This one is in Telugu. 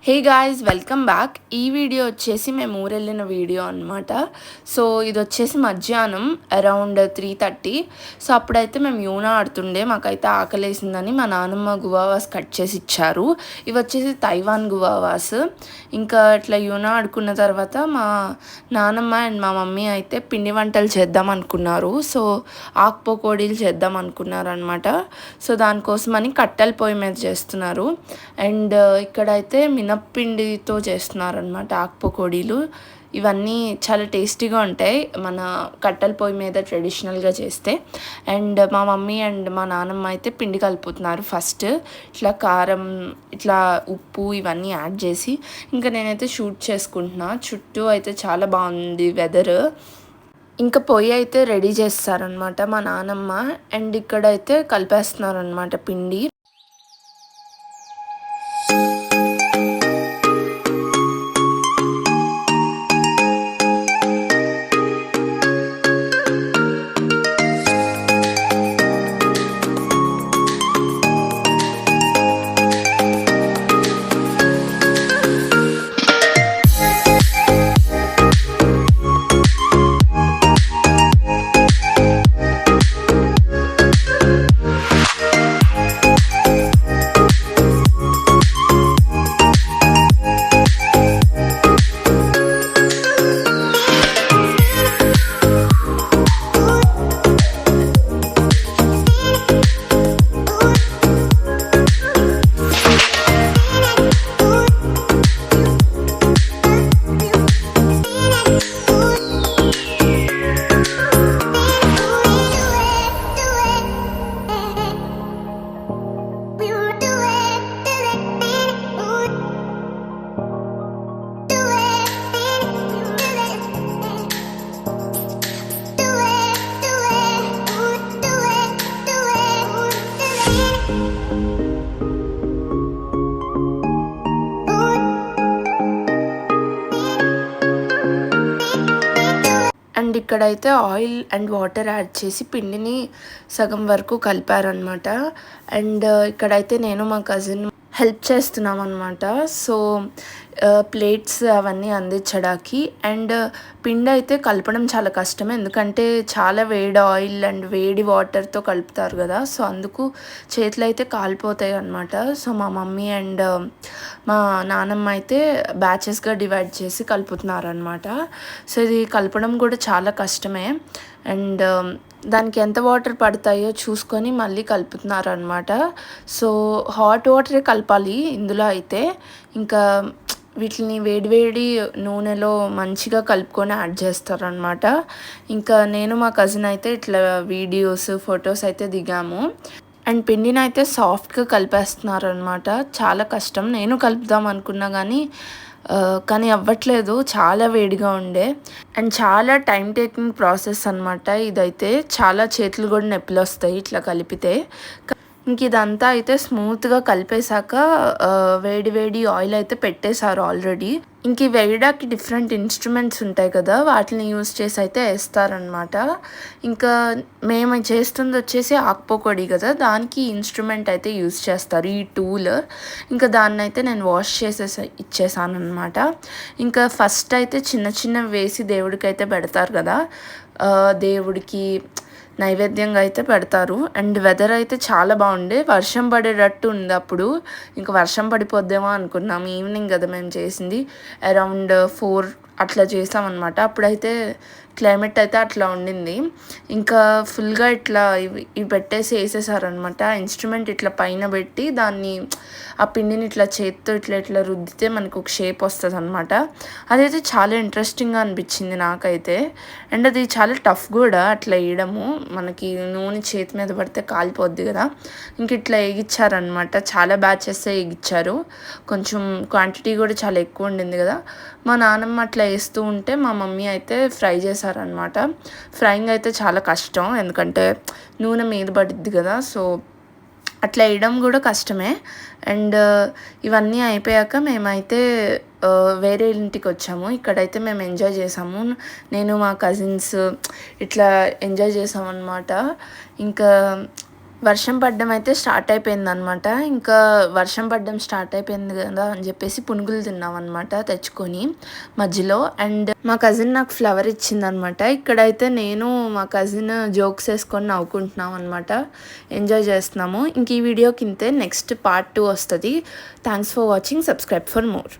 Hey guys, welcome back. ఈ వీడియో వచ్చేసి మేము ఊరెళ్ళిన వీడియో అనమాట. సో ఇది వచ్చేసి మధ్యాహ్నం అరౌండ్ 3:30. సో అప్పుడైతే మేము యూనా ఆడుతుండే, మాకైతే ఆకలేసిందని మా నాన్నమ్మ గువావాస్ కట్ చేసి ఇచ్చారు. ఇవి వచ్చేసి తైవాన్ గువావాస్. ఇంకా ఇట్లా యూనా ఆడుకున్న తర్వాత మా నాన్నమ్మ అండ్ మా మమ్మీ అయితే పిండి వంటలు చేద్దాం అనుకున్నారు. సో ఆకు పకోడీలు చేద్దాం అనుకున్నారు అనమాట. సో దానికోసమని కట్టెల పొయ్యి మీద చేస్తున్నారు. అండ్ ఇక్కడైతే మినప్పిండితో చేస్తున్నారనమాట ఆకు పకోడీలు. ఇవన్నీ చాలా టేస్టీగా ఉంటాయి మన కట్టెల పొయ్యి మీద ట్రెడిషనల్గా చేస్తే. అండ్ మా మమ్మీ అండ్ మా నాన్నమ్మ అయితే పిండి కలుపుతున్నారు ఫస్ట్. ఇట్లా కారం, ఇట్లా ఉప్పు ఇవన్నీ యాడ్ చేసి. ఇంకా నేనైతే షూట్ చేసుకుంటున్నా. చుట్టూ అయితే చాలా బాగుంది వెదర్. ఇంకా పొయ్యి అయితే రెడీ చేస్తారనమాట మా నాన్నమ్మ. అండ్ ఇక్కడైతే కలిపేస్తున్నారనమాట పిండి. అండ్ ఇక్కడైతే ఆయిల్ అండ్ వాటర్ యాడ్ చేసి పిండిని సగం వరకు కలిపారనమాట. అండ్ ఇక్కడైతే నేను మా కజిన్ హెల్ప్ చేస్తున్నాం అనమాట. సో ప్లేట్స్ అవన్నీ అందించడానికి. అండ్ పిండి అయితే కలపడం చాలా కష్టం, ఎందుకంటే చాలా వేడి ఆయిల్ అండ్ వేడి వాటర్తో కలుపుతారు కదా. సో అందుకు చేతులు అయితే కాలిపోతాయి అనమాట. సో మా మమ్మీ అండ్ మా నాన్నమ్మ అయితే బ్యాచెస్గా డివైడ్ చేసి కలుపుతున్నారు అనమాట. సో ఇది కలపడం కూడా చాలా కష్టమే. అండ్ దానికి ఎంత వాటర్ పడతాయో చూసుకొని మళ్ళీ కలుపుతున్నారు అనమాట. సో హాట్ వాటరే కలపాలి ఇందులో అయితే. ఇంకా వీటిని వేడివేడి నూనెలో మంచిగా కలుపుకొని యాడ్ చేస్తారనమాట. ఇంకా నేను మా కజిన్ అయితే ఇట్లా వీడియోస్, ఫొటోస్ అయితే దిగాము. అండ్ పిండిని అయితే సాఫ్ట్గా కలిపేస్తున్నారు అనమాట. చాలా కష్టం. నేను కలుపుదాం అనుకున్నా కానీ అవ్వట్లేదు, చాలా వేడిగా ఉండే. అండ్ చాలా టైం టేకింగ్ ప్రాసెస్ అనమాట ఇదైతే. చాలా చేతులు కూడా నొప్పులు వస్తాయి ఇట్లా కలిపితే. ఇంక ఇదంతా అయితే స్మూత్గా కలిపేశాక వేడి వేడి ఆయిల్ అయితే పెట్టేశారు ఆల్రెడీ. ఇంక ఈ వేయడానికి డిఫరెంట్ ఇన్స్ట్రుమెంట్స్ ఉంటాయి కదా, వాటిని యూజ్ చేసి అయితే వేస్తారనమాట. ఇంకా మేము చేస్తుంది వచ్చేసి ఆకు పకోడీ కదా, దానికి ఇన్స్ట్రుమెంట్ అయితే యూజ్ చేస్తారు, ఈ టూల్. ఇంకా దాన్ని అయితే నేను వాష్ ఇచ్చేసాను అనమాట. ఇంకా ఫస్ట్ అయితే చిన్న చిన్న వేసి దేవుడికి అయితే పెడతారు కదా, దేవుడికి నైవేద్యంగా అయితే పెడతారు. అండ్ వెదర్ అయితే చాలా బాగుండే, వర్షం పడేటట్టు ఉంది అప్పుడు. ఇంకా వర్షం పడిపోద్దేమో అనుకున్నాం. ఈవినింగ్ కదా మేము చేసింది, అరౌండ్ 4 అట్లా చేసామన్నమాట. అప్పుడైతే క్లైమేట్ అయితే అట్లా ఉండింది. ఇంకా ఫుల్గా ఇట్లా ఇవి పెట్టేసి వేసేసారనమాట. ఆ ఇన్స్ట్రుమెంట్ ఇట్లా పైన పెట్టి దాన్ని, ఆ పిండిని ఇట్లా చేత్తో ఇట్లా ఇట్లా రుద్దితే మనకు ఒక షేప్ వస్తుంది అనమాట. అదైతే చాలా ఇంట్రెస్టింగ్గా అనిపించింది నాకైతే. అండ్ అది చాలా టఫ్ కూడా అట్లా వేయడము. మనకి నూనె చేతి మీద పడితే కాలిపోద్ది కదా. ఇంక ఇట్లా ఎగిచ్చారనమాట. చాలా బ్యాచెస్ ఎగిచ్చారు. కొంచెం క్వాంటిటీ కూడా చాలా ఎక్కువ ఉండింది కదా. మా నాన్నమ్మ అట్లా వేస్తూ ఉంటే మా మమ్మీ అయితే ఫ్రై చేశారనమాట. ఫ్రైయింగ్ అయితే చాలా కష్టం, ఎందుకంటే నూనె మీద పడుద్ది కదా. సో అట్లా వేయడం కూడా కష్టమే. అండ్ ఇవన్నీ అయిపోయాక మేమైతే వేరే ఇంటికి వచ్చాము. ఇక్కడైతే మేము ఎంజాయ్ చేసాము, నేను మా కజిన్స్ ఇట్లా ఎంజాయ్ చేసామన్నమాట. ఇంకా వర్షం పడడం అయితే స్టార్ట్ అయిపోయిందనమాట. ఇంకా వర్షం పడడం స్టార్ట్ అయిపోయింది కదా అని చెప్పేసి పునుగులు తిన్నామన్నమాట తెచ్చుకొని మధ్యలో. అండ్ మా కజిన్ నాకు ఫ్లవర్ ఇచ్చిందనమాట. ఇక్కడైతే నేను మా కజిన్ జోక్స్ వేసుకొని నవ్వుకుంటున్నాం అనమాట, ఎంజాయ్ చేస్తున్నాము. ఇంక ఈ వీడియోకి ఇంతే, నెక్స్ట్ పార్ట్ 2 వస్తుంది. Thanks for watching, subscribe for more.